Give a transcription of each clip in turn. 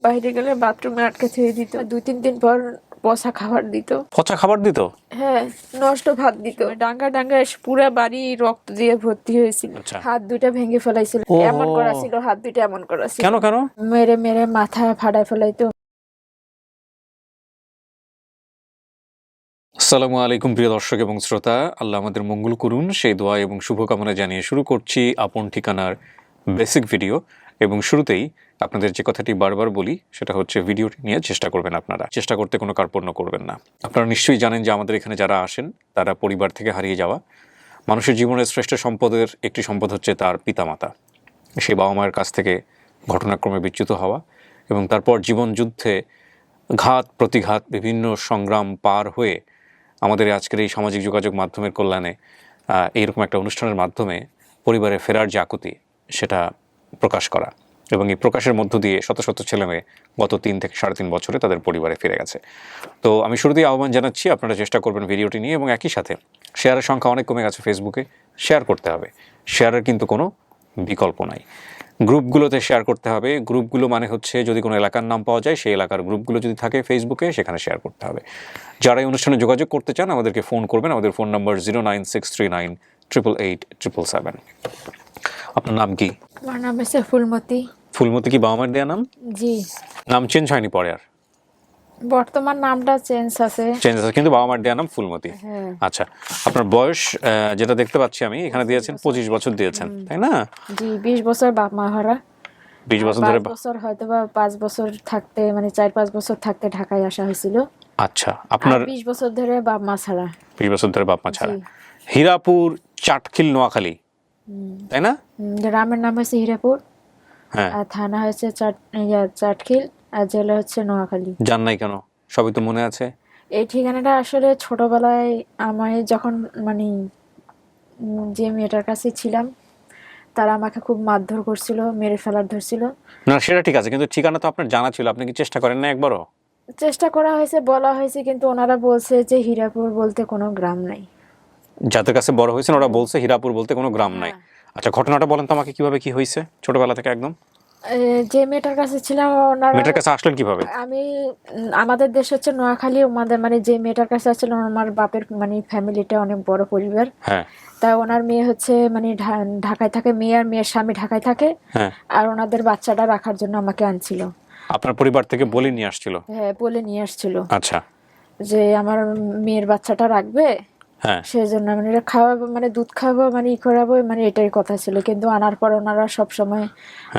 বাইরে গেলে বাথরুমে আটকে থুয়ে দিত, 2-3 দিন পর পচা খাবার দিত। পচা খাবার দিত? হ্যাঁ, নষ্ট ভাত দিত। ডাঙ্গা ডাঙ্গা পুরা বাড়ি রক্ত দিয়ে ভর্তি হয়েছিল। আচ্ছা। হাত দুইটা ভেঙে ফেলাইছিল, ওহো। এমন করা ছিল, হাত দুইটা এমন করা ছিল। কেন কেন? মেরে মেরে মাথা ফাটায় ফেলাইতো। আসসালামু আলাইকুম প্রিয় দর্শক এবং শ্রোতা, আল্লাহ আমাদের মঙ্গল করুন সেই দোয়া এবং শুভকামনা জানিয়ে শুরু করছি আপন ঠিকানার বেসিক ভিডিও। এবং শুরুতেই আপনাদের যে কথাটি বারবার বলি সেটা হচ্ছে ভিডিওটি নিয়ে চেষ্টা করবেন, আপনারা চেষ্টা করতে কোনো কার্পণ্য করবেন না। আপনারা নিশ্চয়ই জানেন যে আমাদের এখানে যারা আসেন তারা পরিবার থেকে হারিয়ে যাওয়া মানুষের জীবনের শ্রেষ্ঠ সম্পদের একটি সম্পদ হচ্ছে তার পিতামাতা। সেই বাবা মায়ের কাছ থেকে ঘটনাক্রমে বিচ্যুত হওয়া এবং তারপর জীবন যুদ্ধে ঘাত প্রতিঘাত বিভিন্ন সংগ্রাম পার হয়ে আমাদের আজকের এই সামাজিক যোগাযোগ মাধ্যমের কল্যাণে এইরকম একটা অনুষ্ঠানের মাধ্যমে পরিবারে ফেরার যে আকুতি সেটা প্রকাশ করা, এবং এই প্রকাশের মধ্য দিয়ে শত শত ছেলেমেয়ে গত 3 থেকে 3.5 বছরে তাদের পরিবারে ফিরে গেছে। তো আমি শুরুতেই আহ্বান জানাচ্ছি, আপনারা চেষ্টা করবেন ভিডিওটি নিয়ে, এবং একই সাথে শেয়ারের সংখ্যা অনেক কমে গেছে ফেসবুকে, শেয়ার করতে হবে। শেয়ারের কিন্তু কোনো বিকল্প নাই। গ্রুপগুলোতে শেয়ার করতে হবে। গ্রুপগুলো মানে হচ্ছে যদি কোনো এলাকার নাম পাওয়া যায় সেই এলাকার গ্রুপগুলো যদি থাকে ফেসবুকে, সেখানে শেয়ার করতে হবে। যারা এই অনুষ্ঠানে যোগাযোগ করতে চান আমাদেরকে ফোন করবেন, আমাদের ফোন নাম্বার 09639887777। আপনার নাম কি? আমার নাম হচ্ছে ফুলমতি। ফুলমতি কি বাবা মায়ের দেয়া নাম? জি। নাম চেঞ্জ হয়নি পরে? আর বর্তমান নামটা চেঞ্জ আছে, কিন্তু বাবা মায়ের দেয়া নাম ফুলমতি। হ্যাঁ। আচ্ছা, আপনার বয়স যেটা দেখতে পাচ্ছি আমি এখানে দিয়েছেন 25 বছর দিয়েছেন, তাই না? জি, 20 বছর বাপ মা হারা। 20 বছর ধরে 5 বছর হয়তো বা 5 বছর থাকতে, মানে 4-5 বছর থাকতে ঢাকায় আসা হয়েছিল। আচ্ছা, আপনার 20 বছর ধরে বাপ মা ছাড়া। 20 বছর ধরে বাপ মা ছাড়া। জি। হীরাপুর, চাটখিল, নোয়াখালী, তাই না? গ্রামের নাম হচ্ছে হীরাপুর, হ্যাঁ। আর থানা হচ্ছে চাটখিল, আর জেলা হচ্ছে নোয়াখালী। জান নাই কেন? সবই তো মনে আছে। এই ঠিকানাটা আসলে ছোটবেলায় আমি যখন মানে যে মেয়েটার কাছে ছিলাম তারা আমাকে খুব মারধর করছিল, মেরে ফেলার ধরছিল। না সেটা ঠিক আছে, কিন্তু ঠিকানা তো আপনার জানা ছিল, আপনি কি চেষ্টা করেন না একবারও? চেষ্টা করা হয়েছে, বলা হয়েছে, কিন্তু ওনারা বলছে যে হীরাপুর বলতে কোনো গ্রাম নাই। যাদের কাছে বড় হয়েছেন ওরা বলছে হীরাপুর বলতে কোনো গ্রাম নাই। আচ্ছা, ঘটনাটা বলেন তো আমাকে, কিভাবে কি হয়েছে ছোটবেলা থেকে একদম? যে মেয়েটার কাছে ছিলাম ওনারা, মেয়েটার কাছে আসলেন কিভাবে? আমি আমাদের দেশ হচ্ছে নোয়াখালী, আমাদের মানে যে মেয়েটার কাছে আসছিল আমার বাপের মানে ফ্যামিলিটা অনেক বড় পরিবার। হ্যাঁ। তা ওনার মেয়ে হচ্ছে মানে ঢাকায় থাকে, মেয়ে আর মেয়ের স্বামী ঢাকায় থাকে, হ্যাঁ। আর ওনাদের বাচ্চাটা রাখার জন্য আমাকে আনছিল। আপনার পরিবার থেকে বলে নিয়ে আসছিল? হ্যাঁ, বলে নিয়ে আসছিল আচ্ছা। যে আমার মেয়ের বাচ্চাটা রাখবে, হ্যাঁ। সেই জন্য মানে খাওয়াবো, মানে দুধ খাওয়াবো, মানে করাবো, মানে এটাই কথা ছিল। কিন্তু আনার পর ওনারা সব সময়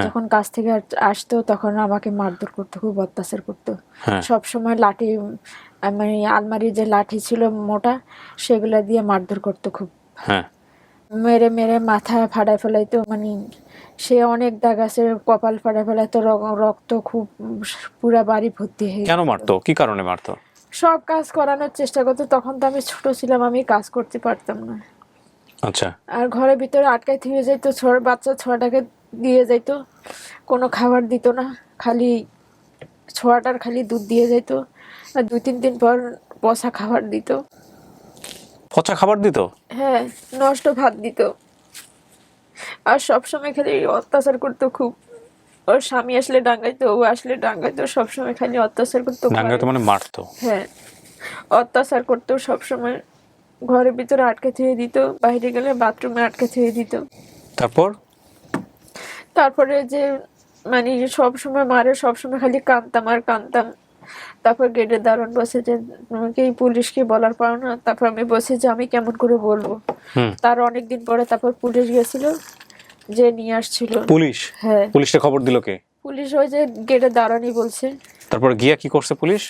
যখন কাজ থেকে আসতো তখন আমাকে মারধর করতো, খুব অত্যাচার করতো। সব সময় লাঠি, মানে আলমারির যে লাঠি ছিল মোটা সেগুলা দিয়ে মারধর করতো খুব। হ্যাঁ। মেরে মেরে মাথা ফাটায় ফেলাইতো, মানে সে অনেক দাগ আছে, কপাল ফাটায় ফেলাইতো, রক্ত খুব, পুরা বাড়ি ভর্তি হয়ে। কেন মারতো? কি কারণে মারতো? সব কাজ করানোর চেষ্টা করতো, তখন তো আমি ছোট ছিলাম, আমি কাজ করতে পারতাম না। আচ্ছা। আর ঘরের ভিতরে আটকায় থুয়ে যাইতো, বাচ্চা ছোয়াটাকে দিয়ে যাইতো, কোনো খাবার দিত না, খালি ছোয়াটার খালি দুধ দিয়ে যাইতো, আর 2-3 দিন পর পচা খাবার দিত। পচা খাবার দিত? হ্যাঁ, নষ্ট ভাত দিত। আর সবসময় খালি অত্যাচার করতো খুব। ওর স্বামী আসলে ডাঙ্গাইতো, ও আসলে ডাঙ্গাইতো, সবসময় খালি অত্যাচার করতো। ডাঙ্গাইতো মানে মারতো? হ্যাঁ, অত্যাচার করতো সবসময়। ঘরের ভিতরে আটকে থুয়ে দিত, বাইরে গেলে বাথরুমে আটকে থুয়ে দিত। তারপরে যে মানে সব সময় মারে, সব সময় খালি কাঁদতাম আর কাঁদতাম। তারপর গেটের দারোয়ান বসে যে তোমাকে পুলিশকে বলার পারো না। তারপর আমি বসে যে আমি কেমন করে বলবো। তার অনেকদিন পরে তারপর পুলিশ গেছিল, যে নিয়ে আসছিল। পুলিশ? হ্যাঁ। পুলিশে খবর দিল কে? পুলিশ ওই যে গেটের দারোয়ানই বলছে। তারপর গিয়া কি করছে পুলিশ?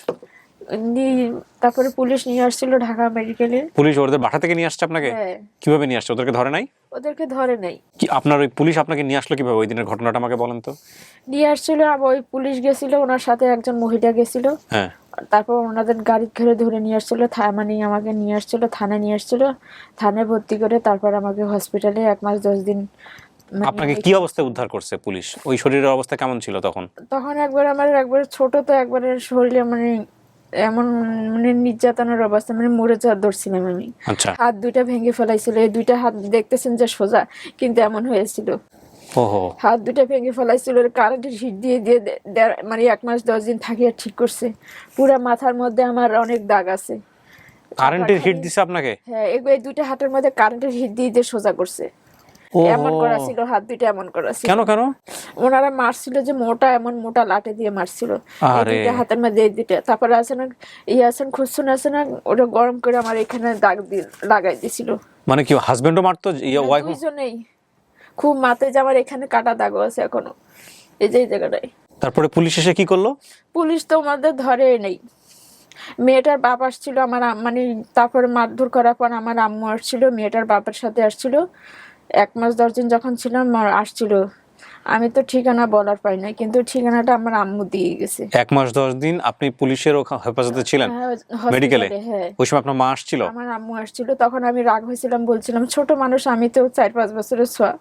তারপরে পুলিশ নিয়ে আসছিল ঢাকা মেডিকেলে। পুলিশ ওদের বাসা থেকে নিয়ে আসছে আপনাকে? হ্যাঁ। কিভাবে নিয়ে আসছে? ওদেরকে ধরে নাই? ওদেরকে ধরে নাই। কি আপনার ওই পুলিশ আপনাকে নিয়ে আসলো কিভাবে? ওই দিনের ঘটনাটা আমাকে বলেন তো। নিয়ে আসছিল, আবার ওই পুলিশ গেছিল, ওনার সাথে একজন মহিলা গেছিল। হ্যাঁ। তারপর ওনাদের গাড়ি ঘিরে ধরে নিয়ে আসছিল, মানে আমাকে নিয়ে আসছিল, থানায় নিয়ে আসছিল, থানায় ভর্তি করে তারপর আমাকে হসপিটালে 1 মাস 10 দিন। আপনাকে কি অবস্থায় উদ্ধার করছে পুলিশ? ওই শরীরের অবস্থা কেমন ছিল তখন? তখন একবার ছোট, তো একবারে শরীরে মানে এমন মানে নির্যাতনের অবস্থা, মানে মরে যাওয়ার ধরছিলাম আমি। আচ্ছা। হাত দুইটা ভেঙে ফেলাইছিল, এই দুইটা হাত দেখতেছেন যে সোজা, কিন্তু এমন হয়েছিল। ওহো, হাত দুটো ভেঙে ফেলাইছিল, কারেন্টের হিট দিয়ে দিয়ে মানে 1 মাস 10 দিন থাকিয়ে ঠিক করছে। পুরা মাথার মধ্যে আমার অনেক দাগ আছে। কারেন্টের হিট দিছে আপনাকে? হ্যাঁ, এই 2টা হাতের মধ্যে কারেন্টের হিট দিয়ে দিয়ে সোজা করছে। এমন করা ছিল, হাত দুইটা এমন করা ছিল। কেন কেন? ওনারা মারছিল যে মোটা, এমন মোটা লাঠি দিয়ে মারছিল এই আরে 2টা হাতের মধ্যে, এই 2টা। তারপরে আছে না আছেন খুসুন আছে না, ওটা গরম করে আমার এখানে দাগ দিয়ে লাগাই দিছিল। মানে কি হাজবেন্ডও মারতো, ওয়াইফ? দুইজনেই খুব মাথায় যে আমার এখানে কাটা দাগও আছে এখনো, এই যে এই জায়গাটায়। তারপরে পুলিশ এসে কি করলো? পুলিশ তো আমাদের ধরে নেই। মেয়েটার বাপ আসছিল, আমার মানে তারপরে মারধর করার পর আমার আম্মু আসছিল, মেয়েটার বাপের সাথে আসছিল। 1 মাস 10 দিন যখন ছিলাম আসছিল। আমি তো ঠিকানা বলার পাই না, কিন্তু ঠিকানাটা আমার আম্মু দিয়ে গেছে। 1 মাস 10 দিন আপনি পুলিশের হেফাজতে ছিলেন হ্যাঁ, মেডিকেলে? হ্যাঁ, ওই সময় আপনার মা আসছিল? আমার আম্মু আসছিল। তখন আমি রাগ হয়েছিলাম, বলছিলাম ছোট মানুষ, আমি তো 4-5 বছরের ছোঁয়া।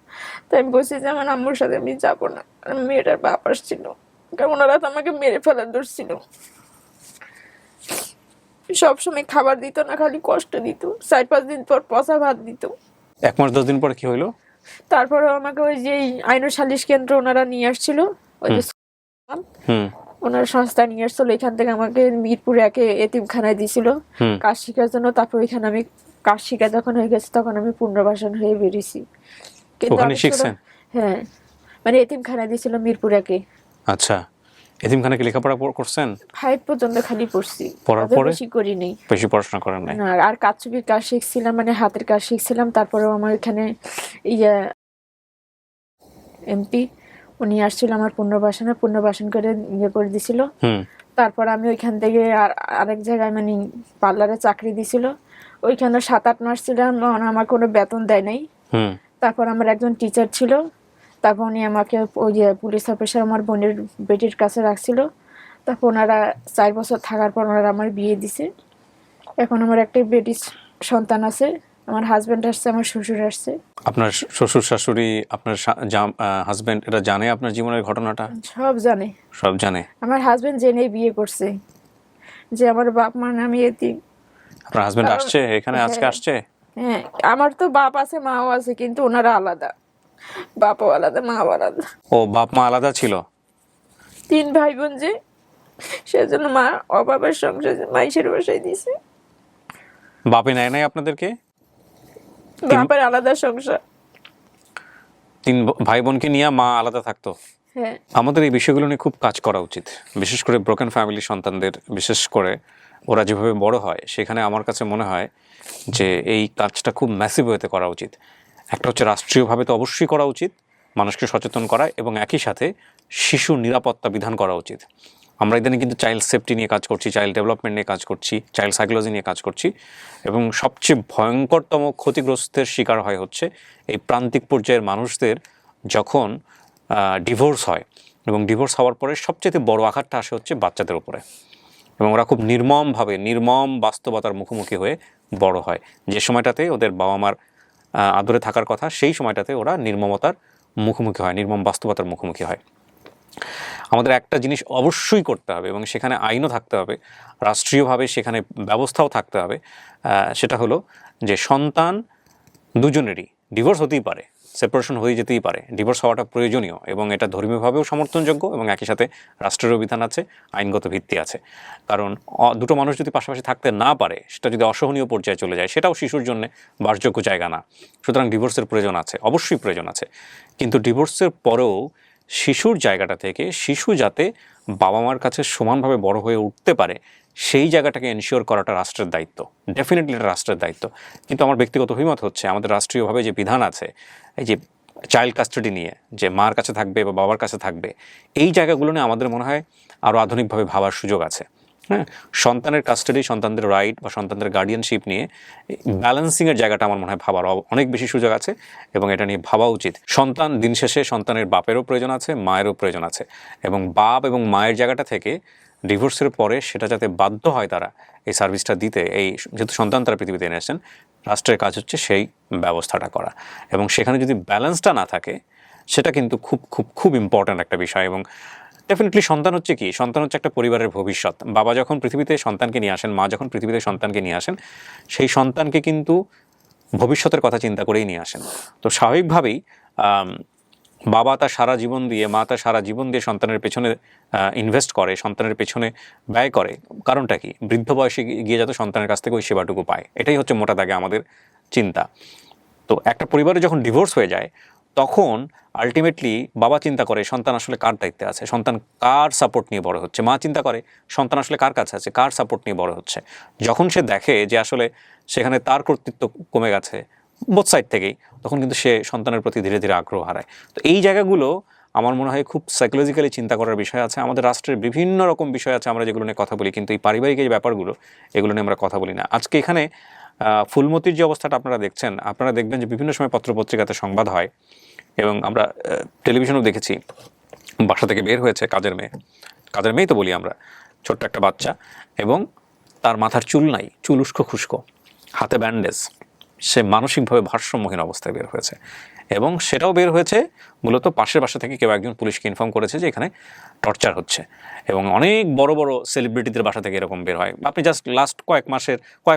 তাই আমি বলছি যে আমার আম্মুর সাথে আমি যাবো না। আর মেয়েটার বাপ আসছিল, কারণ ওনারা তো আমাকে মেরে ফেলার ধরছিল। সবসময় খাবার দিত না, খালি কষ্ট দিত। 4-5 দিন পর পচা ভাত দিত। 1 মাস 10 দিন পরে কি হইলো? তারপরে আমাকে ওই যে আইন ও সালিশ কেন্দ্র ওনারা নিয়ে আসছিল, ওই যে হুম ওনার সংস্থা নিয়ে আসছিল। এখান থেকে আমাকে মিরপুরে একে এতিমখানায় দিছিল হুম। কাজ শেখার জন্য। তারপর ওইখানে আমি কাজ শিখা যখন হয়ে গেছে, তখন আমি পুনর্বাসন হয়ে বেরিয়েছি। কিন্তু ওখানে আমি শিখছেন? হ্যাঁ, মানে এতিমখানায় দিছিল মিরপুর একে। আচ্ছা, এতিমখানা কি লেখাপড়া করছেন? 5 পর্যন্ত খালি পড়ছি, পড়ার অত পরে বেশি করি নাই। বেশি পড়াশোনা করেন নাই? না, আর কারচুপির কাজ শিখছিলাম, মানে হাতের কাজ শিখছিলাম। তারপরেও আমার এখানে ইয়া এমপি উনি আসছিল আমার পুনর্বাসন করে ইয়ে করে দিছিল। হুম তারপর আমি ওইখান থেকে আরেক জায়গায় মানে পার্লারে চাকরি দিছিল। ওইখানে 7-8 মাস ছিলাম, আমার কোনো বেতন দেয় নাই। হুম। তারপর আমার একজন টিচার ছিল, তারপর উনি আমাকে ওই যে পুলিশ অফিসার আমার বোনের বেটির কাছে রাখছিল। তারপর ওনারা 4 বছর থাকার পর ওনারা আমার বিয়ে দিছে। এখন আমার একটা বেটির সন্তান আছে। আমার হাজবেন্ড আসছে, আমার শ্বশুর আসছে। আপনার শ্বশুর শাশুড়ি, আপনার হাজবেন্ড এটা জানে আপনার জীবনের ঘটনাটা? সব জানে। সব জানে? আমার হাজবেন্ড জেনে বিয়ে করছে যে আমার বাপ মা আমি এতিম। আপনার হাজবেন্ড আসছে এখানে আজকে? হ্যাঁ। আসছে? হ্যাঁ, আমার তো বাপ আছে মাও আছে, কিন্তু ওনারা আলাদা, বাপও আলাদা মাও আলাদা। ও, বাপ মা আলাদা ছিল? 3 ভাই বোন যে, সেজন্য মা অভাবের সংসার মাইশের বাসায় দিছে। বাপে নেয় নাই আপনাদেরকে? বাপের আলাদা সংসার। 3 ভাই বোনকে নিয়ে মা আলাদা থাকতো? হ্যাঁ, আমাদের এই বিষয়গুলো নিয়ে খুব কাজ করা উচিত, বিশেষ করে ব্রোকেন ফ্যামিলি সন্তানদের। বিশেষ করে ওরা যেভাবে বড় হয়, সেখানে আমার কাছে মনে হয় যে এই কাজটা খুব ম্যাসিভ ওয়েতে করা উচিত। একটা হচ্ছে রাষ্ট্রীয়ভাবে তো অবশ্যই করা উচিত, মানুষকে সচেতন করা, এবং একই সাথে শিশু নিরাপত্তা বিধান করা উচিত। আমরা ইদানিং কিন্তু চাইল্ড সেফটি নিয়ে কাজ করছি, চাইল্ড ডেভেলপমেন্ট নিয়ে কাজ করছি, চাইল্ড সাইকোলজি নিয়ে কাজ করছি, এবং সবচেয়ে ভয়ঙ্করতম ক্ষতিগ্রস্তের শিকার হয় হচ্ছে এই প্রান্তিক পর্যায়ের মানুষদের যখন ডিভোর্স হয়, এবং ডিভোর্স হওয়ার পরে সবচেয়ে বড় আঘাতটা আসে হচ্ছে বাচ্চাদের উপরে, এবং ওরা খুব নির্মম বাস্তবতার মুখোমুখি হয়ে বড় হয়। যে সময়টাতে ওদের বাবা মার আদরে থাকার কথা, সেই সময়টাতে ওরা নির্মমতার মুখোমুখি হয়, নির্মম বাস্তবতার মুখোমুখি হয়। আমাদের একটা জিনিস অবশ্যই করতে হবে, এবং সেখানে আইনও থাকতে হবে, রাষ্ট্রীয়ভাবে সেখানে ব্যবস্থাও থাকতে হবে। সেটা হলো যে সন্তান দুজনেরই ডিভোর্স হতেই পারে, সেপারেশন হয়ে যেতেই পারে, ডিভোর্স হওয়াটা প্রয়োজনীয়, এবং এটা ধর্মীয়ভাবেও সমর্থনযোগ্য, এবং একই সাথে রাষ্ট্রেরও বিধান আছে, আইনগত ভিত্তি আছে। কারণ দুটো মানুষ যদি পাশাপাশি থাকতে না পারে, সেটা যদি অসহনীয় পর্যায়ে চলে যায়, সেটাও শিশুর জন্য বাসযোগ্য জায়গা না। সুতরাং ডিভোর্সের প্রয়োজন আছে, অবশ্যই প্রয়োজন আছে। কিন্তু ডিভোর্সের পরেও শিশুর জায়গাটা থেকে শিশু যাতে বাবা মার কাছে সমানভাবে বড় হয়ে উঠতে পারে, সেই জায়গাটাকে এনশিওর করাটা রাষ্ট্রের দায়িত্ব, ডেফিনেটলি এটা রাষ্ট্রের দায়িত্ব। কিন্তু আমার ব্যক্তিগত অভিমত হচ্ছে, আমাদের রাষ্ট্রীয়ভাবে যে বিধান আছে, এই যে চাইল্ড কাস্টাডি নিয়ে, যে মার কাছে থাকবে বা বাবার কাছে থাকবে, এই জায়গাগুলো নিয়ে আমাদের মনে হয় আরও আধুনিকভাবে ভাবার সুযোগ আছে। হ্যাঁ, সন্তানের কাস্টাডি, সন্তানদের রাইট বা সন্তানদের গার্ডিয়ানশিপ নিয়ে ব্যালেন্সিংয়ের জায়গাটা আমার মনে হয় ভাবার অনেক বেশি সুযোগ আছে, এবং এটা নিয়ে ভাবা উচিত। সন্তান দিন শেষে সন্তানের বাপেরও প্রয়োজন আছে, মায়েরও প্রয়োজন আছে, এবং বাপ এবং মায়ের জায়গাটা থেকে ডিভোর্সের পরে সেটা যাতে বাধ্য হয় তারা এই সার্ভিসটা দিতে, এই যেহেতু সন্তান তারা পৃথিবীতে এনে আসছেন, রাষ্ট্রের কাজ হচ্ছে সেই ব্যবস্থাটা করা। এবং সেখানে যদি ব্যালেন্সটা না থাকে, সেটা কিন্তু খুব খুব খুব ইম্পর্ট্যান্ট একটা বিষয়। এবং ডেফিনেটলি সন্তান হচ্ছে কি, সন্তান হচ্ছে একটা পরিবারের ভবিষ্যৎ। বাবা যখন পৃথিবীতে সন্তানকে নিয়ে আসেন, মা যখন পৃথিবীতে সন্তানকে নিয়ে আসেন, সেই সন্তানকে কিন্তু ভবিষ্যতের কথা চিন্তা করেই নিয়ে আসেন। তো স্বাভাবিকভাবেই বাবা তার সারা জীবন দিয়ে, মা তার সারা জীবন দিয়ে সন্তানের পেছনে ইনভেস্ট করে, সন্তানের পেছনে ব্যয় করে, কারণটা কি? বৃদ্ধ বয়সে গিয়ে যাতে সন্তানের কাছ থেকে ওই সেবাটুকু পায়, এটাই হচ্ছে মোটা দাগে আমাদের চিন্তা। তো একটা পরিবারে যখন ডিভোর্স হয়ে যায় তখন আলটিমেটলি বাবা চিন্তা করে সন্তান আসলে কার দায়িত্বে আছে, সন্তান কার সাপোর্ট নিয়ে বড় হচ্ছে, মা চিন্তা করে সন্তান আসলে কার কাছে আছে, কার সাপোর্ট নিয়ে বড় হচ্ছে। যখন সে দেখে যে আসলে সেখানে তার কর্তৃত্ব কমে গেছে বোথ সাইড থেকেই, তখন কিন্তু সে সন্তানের প্রতি ধীরে ধীরে আগ্রহ হারায়। তো এই জায়গাগুলো আমার মনে হয় খুব সাইকোলজিক্যালি চিন্তা করার বিষয় আছে। আমাদের রাষ্ট্রের বিভিন্ন রকম বিষয় আছে আমরা যেগুলো নিয়ে কথা বলি, কিন্তু এই পারিবারিক এই ব্যাপারগুলো, এগুলো নিয়ে আমরা কথা বলি না। আজকে এখানে ফুলমতির যে অবস্থাটা আপনারা দেখছেন, আপনারা দেখবেন যে বিভিন্ন সময় পত্রপত্রিকাতে সংবাদ হয়, এবং আমরা টেলিভিশনেও দেখেছি, বাসা থেকে বের হয়েছে কাজের মেয়েই তো বলি আমরা, ছোট্ট একটা বাচ্চা, এবং তার মাথার চুল নাই, চুল উস্কো খুস্কো, হাতে ব্যান্ডেজ, সে মানসিকভাবে ভারসাম্যহীন অবস্থায় বের হয়েছে। এবং সেটাও বের হয়েছে মূলত পাশের বাসা থেকে কেউ একজন পুলিশকে ইনফর্ম করেছে যে এখানে টর্চার হচ্ছে। এবং অনেক বড় বড় সেলিব্রিটিদের বাসা থেকে এরকম বের হয়। আপনি জাস্ট লাস্ট কয়েক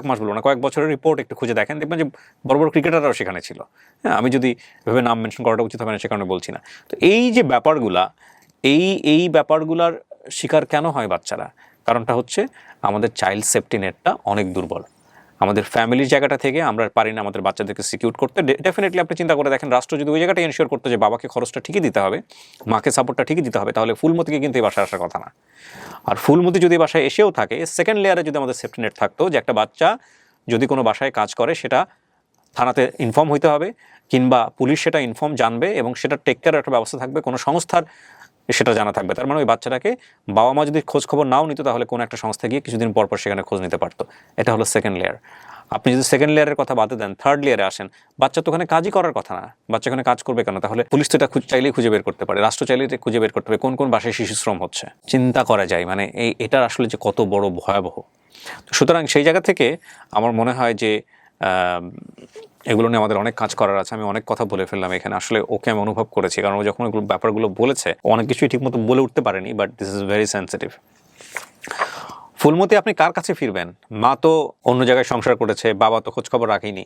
মাস বলবো না, কয়েক বছরের রিপোর্ট একটু খুঁজে দেখেন, দেখবেন যে বড় বড় ক্রিকেটাররাও সেখানে ছিল। হ্যাঁ, আমি যদি এভাবে নাম মেনশন করাটা উচিত হবে না, সে কারণে বলছি না। তো এই যে ব্যাপারগুলা, এই ব্যাপারগুলার শিকার কেন হয় বাচ্চারা? কারণটা হচ্ছে আমাদের চাইল্ড সেফটি নেটটা অনেক দুর্বল। আমাদের ফ্যামিলির জায়গাটা থেকে আমরা পারি না আমাদের বাচ্চাদেরকে সিকিউর করতে। ডেফিনেটলি আপনি চিন্তা করে দেখেন, রাষ্ট্র যদি ওই জায়গাটা এনশিওর করতে যে বাবাকে খরচটা ঠিকই দিতে হবে, মাকে সাপোর্টটা ঠিকই দিতে হবে, তাহলে ফুলমতিকে কিন্তু এই বাসায় আসার কথা না। আর ফুলমতি যদি বাসায় এসেও থাকে, সেকেন্ড লেয়ারে যদি আমাদের সেফটি নেট থাকতো যে একটা বাচ্চা যদি কোনো বাসায় কাজ করে সেটা থানাতে ইনফর্ম হইতে হবে, কিংবা পুলিশ সেটা ইনফর্ম জানবে এবং সেটা টেক কেয়ারের একটা ব্যবস্থা থাকবে, কোনো সংস্থার সেটা জানা থাকবে। তার মানে ওই বাচ্চাটাকে বাবা মা যদি খোঁজ খবর নাও নিত, তাহলে কোনো একটা সংস্থা গিয়ে কিছুদিন পর পর সেখানে খোঁজ নিতে পারতো। এটা হলো সেকেন্ড লেয়ার। আপনি যদি সেকেন্ড লেয়ারের কথা বাদে দেন, থার্ড লেয়ারে আসেন, বাচ্চা তো ওখানে কাজই করার কথা না, বাচ্চা ওখানে কাজ করবে কেন? তাহলে পুলিশ তো এটা চাইলেই খুঁজে বের করতে পারে, রাষ্ট্র চাইলেই খুঁজে বের করতে হবে কোন কোন বাসায় শিশু শ্রম হচ্ছে। চিন্তা করা যায় মানে এটার আসলে যে কত বড় ভয়াবহ। সুতরাং সেই জায়গা থেকে আমার মনে হয় যে এগুলো নিয়ে আমাদের অনেক কাজ করার আছে। আমি অনেক কথা বলে ফেললাম এখানে, আসলে ওকে আমি অনুভব করেছি, কারণ ও যখন এগুলো ব্যাপারগুলো বলেছে অনেক কিছুই ঠিকমতো বলে উঠতে পারেনি, but this is very sensitive. Phulmati, আপনি কার কাছে ফিরবেন? মা তো অন্য জায়গায় সংসার করেছে, বাবা তো খোঁজ খবর রাখেনি,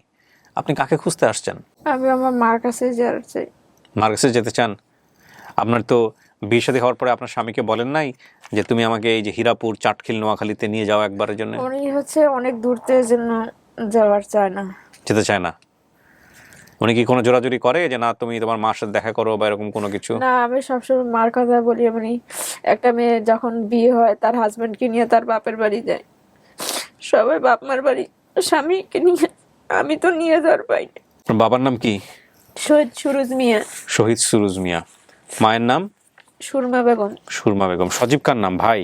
আপনি কাকে খুঁজতে আসছেন? আমি আমার মার কাছে যেতে চাই। মার কাছে যেতে চান? আপনার তো বিয়ে শাদী হওয়ার পরে আপনার স্বামীকে বলেন নাই যে তুমি আমাকে এই যে হীরাপুর, চাটখিল, নোয়াখালীতে নিয়ে যাও একবারের জন্য? উনি অনেক দূরতে জন্য যাওয়ার চায় না, যেতে চায় না? উনি কি কোনো জোরাজুরি করে যে না তুমি তোমার মার সাথে দেখা করো বা এরকম কোনো কিছু? না। আমি সবসময় মার কথা বলি, মানে একটা মেয়ে যখন বিয়ে হয় তার হাজবেন্ডকে নিয়ে তার বাপের বাড়ি যায়, সবাই বাপ মার বাড়ি, স্বামীকে নিয়ে। আমি তো নিয়ে যাওয়ার পাইনি। বাবার নাম কি? শহীদ সুরুজ মিয়া। শহীদ সুরুজ মিয়া। মায়ের নাম? সুরমা বেগম। সুরমা বেগম। সজীব কার নাম? ভাই?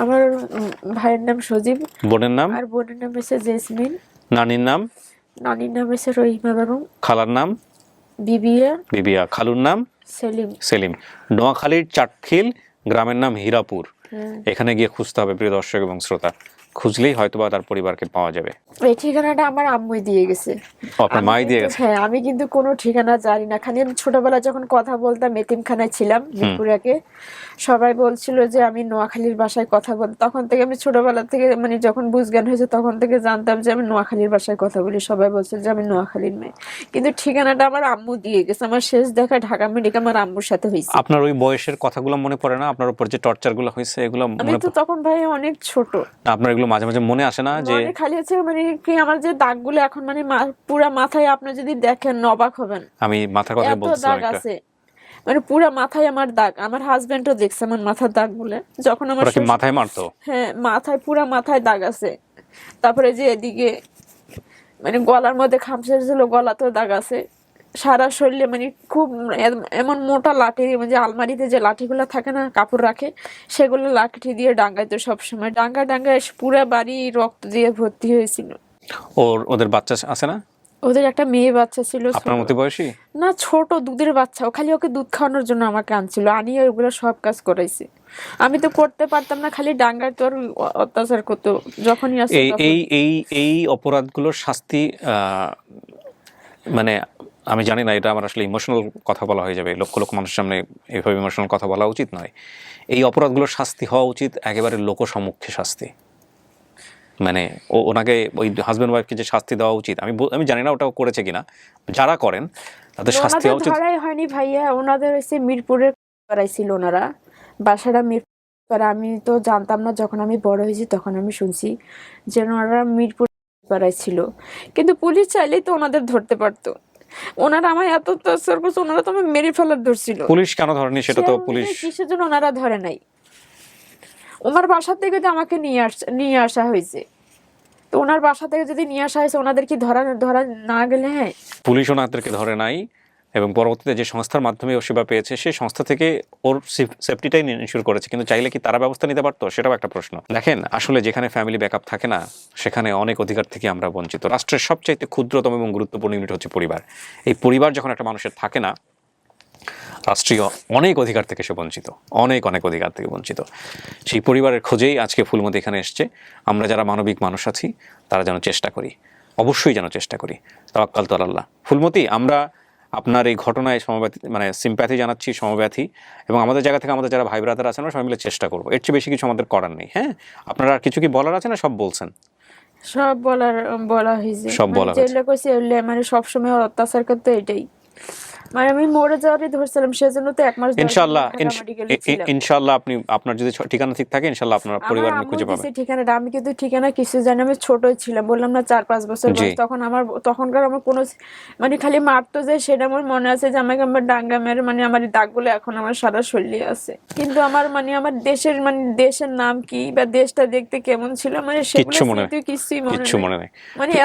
আমার ভাইয়ের নাম সজীব। বোনের নাম? আর বোনের নাম হচ্ছে জেসমিন। নানির নাম? নানির নাম হচ্ছে রহিমা বেগম। খালার নাম? বিবিয়া। বিবিয়া। খালুর নাম? সেলিম। সেলিম। নোয়াখালীর চাটখিল, গ্রামের নাম হীরাপুর। এখানে গিয়ে খুঁজতে হবে প্রিয় দর্শক এবং শ্রোতা, খুঁজলেই হয়তোবা তার পরিবারকে পাওয়া যাবে। এই ঠিকানাটা আমার আম্মুই দিয়ে গেছে। আপনার মাই দিয়ে গেছে? হ্যাঁ, আমি কিন্তু কোনো ঠিকানা জানি না। খালি আমি ছোটবেলায় যখন কথা বলতাম, এতিমখানায় ছিলাম মিরপুরাকে, সবাই বলছিল যে আমি নোয়াখালীর ভাষায় কথা বল। তখন থেকে আমি ছোটবেলা থেকে, মানে যখন বুঝজ্ঞান হয়েছে তখন থেকে জানতাম যে আমি নোয়াখালীর ভাষায় কথা বলি। সবাই বলছিল যে আমি নোয়াখালীর মেয়ে, কিন্তু ঠিকানাটা আমার আম্মু দিয়ে গেছে। আমার শেষ দেখা ঢাকা মেডিকেল আমার আম্মুর সাথে হয়েছে। আপনার ওই বয়সের কথাগুলো মনে পড়ে না? আপনার উপর যে টর্চার গুলো হয়েছে এগুলো আমি তো তখন ভাই অনেক ছোট। আপনার এগুলো মাঝে মাঝে মনে আসে না যে? খালি হচ্ছে মানে কি, আমার যে দাগগুলো এখন মানে পুরা মাথায় আপনি যদি দেখেন অবাক হবেন। আমি মাথার কথা বলছিলাম দাগ আছে, মানে পুরা মাথায় আমার দাগ। আমার হাজবেন্ডও দেখছে আমার মাথার দাগ বলে, যখন আমার মাথায় মারতো। হ্যাঁ, মাথায় পুরা মাথায় দাগ আছে। তারপরে যে এদিকে মানে গলার মধ্যে খামচা ছিল, গলাতেও দাগ আছে। সারা শরীরে মানে খুব এমন মোটা লাঠি, মানে আলমারিতে যে লাঠিগুলো থাকে না কাপড় রাখে, সেগুলো লাঠি দিয়ে ডাঙ্গাইতো সবসময়। ডাঙ্গায় পুরা বাড়ি রক্ত দিয়ে ভর্তি হয়েছিল। ওদের বাচ্চা আছে না? ওদের একটা মেয়ে বাচ্চা ছিল, আপনার মতো বয়সী না, ছোট দুধের বাচ্চা। ও খালি ওকে দুধ খাওয়ানোর জন্য আমাকে আনছিল, আনিয়ে ওগুলো সব কাজ করাইছে। আমি তো করতে পারতাম না, খালি ডাঙ্গায় তোর অত্যাচার করতো যখনই আসতো। এই অপরাধগুলোর শাস্তি মানে আমি জানি না, এটা আমার আসলে ইমোশনাল কথা বলা হয়ে যাবে, লক্ষ লক্ষ মানুষের সামনে এইভাবে ইমোশনাল কথা বলা উচিত নয়। এই অপরাধগুলোর শাস্তি হওয়া উচিত একেবারে লোকসম্মুখে শাস্তি। মানে ওনাকে ওই হাজবেন্ড ওয়াইফকে যে শাস্তি দেওয়া উচিত, আমি জানি না ওটাও করেছে কিনা, যারা করেন তাদের শাস্তি দেওয়া উচিত। ধরাই হয়নি ভাইয়া, ওনাদের হচ্ছে মিরপুরের ছিল, ওনারা বাসাটা মিরপুর। আমি তো জানতাম না, যখন আমি বড় হয়েছি তখন আমি শুনছি যে ওনারা মিরপুর পাড়ায় ছিল, কিন্তু পুলিশ চাইলেই তো ওনাদের ধরতে পারতো। ওনারা আমায় এত অত্যাচার করছে, ওনারা তো আমি মেরে ফেলার ধরছিল। পুলিশ কেন ধরেনি সেটা তো পুলিশ কিসের জন্য ওনারা ধরে নাই? ওনার বাসা থেকে তো আমাকে নিয়ে আসা হয়েছে, তো ওনার বাসা থেকে যদি নিয়ে আসা হয়েছে, ওনাদের কি ধরা না গেলে? হ্যাঁ, পুলিশ ওনাদেরকে ধরে নাই, এবং পরবর্তীতে যে সংস্থার মাধ্যমে ও সেবা পেয়েছে সেই সংস্থা থেকে ওর সেফটিটাই ইনশিওর করেছে, কিন্তু চাইলে কি তারা ব্যবস্থা নিতে পারতো, সেটাও একটা প্রশ্ন। দেখেন, আসলে যেখানে ফ্যামিলি ব্যাকআপ থাকে না, সেখানে অনেক অধিকার থেকে আমরা বঞ্চিত। রাষ্ট্রের সবচাইতে ক্ষুদ্রতম এবং গুরুত্বপূর্ণ ইউনিট হচ্ছে পরিবার। এই পরিবার যখন একটা মানুষের থাকে না, রাষ্ট্রীয় অনেক অধিকার থেকে সে বঞ্চিত, অনেক অধিকার থেকে বঞ্চিত। সেই পরিবারের খোঁজেই আজকে ফুলমতি এখানে এসছে। আমরা যারা মানবিক মানুষ আছি তারা যেন চেষ্টা করি, অবশ্যই যেন চেষ্টা করি। তাওয়াক্কাল তু আলাল্লাহ। ফুলমতি, আমরা আপনার এই ঘটনায় সিম্প্যাথি জানাচ্ছি, সমব্যথী, এবং আমাদের জায়গা থেকে আমাদের যারা ভাই ব্রাদার আছেন আমরা সবাই মিলে চেষ্টা করবো। এর চেয়ে বেশি কিছু আমাদের করার নেই। হ্যাঁ, আপনারা আর কিছু কি বলার আছে না? সব বলছেন, সব বলা হয়েছে, সব বলা হয়েছে। যেগুলো কইছে মানে সবসময় অত্যাচার করতে, এটাই মানে আমি মরে যাওয়ারই ধরছিলাম, সেজন্য তো 1 মাস ইনশাআল্লাহ আপনি, আপনার যদি ঠিকানা ঠিক থাকে, ইনশাআল্লাহ আপনার পরিবার খুঁজে পাবেন। ঠিকানাটা আমি কিন্তু ঠিকানা কিছু জানি, আমি ছোটই ছিলাম, বললাম না 4-5 বছর বয়স, তখনকার আমার কোনো মানে খালি মারতো যে, সেটা আমার মনে আছে যে আমাকে আমার ডাঙ্গা মেরে, মানে আমার দাগগুলো এখন আমার সারা শরীরে আছে। কিন্তু আমার আমার দেশের নাম কি বা দেশটা দেখতে কেমন ছিল, সেগুলো কিছুই মনে নেই।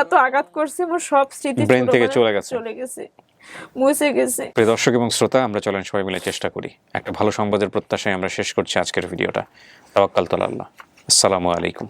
এত আঘাত করছে, আমার সব স্মৃতি ব্রেন থেকে চলে গেছে, মুছে গেছে। প্রিয় দর্শক এবং শ্রোতা, আমরা চলেন সবাই মিলে চেষ্টা করি। একটা ভালো সংবাদের প্রত্যাশায় আমরা শেষ করছি আজকের ভিডিওটা। তাওয়াক্কাল তু আলাল্লাহ। আসসালামু আলাইকুম।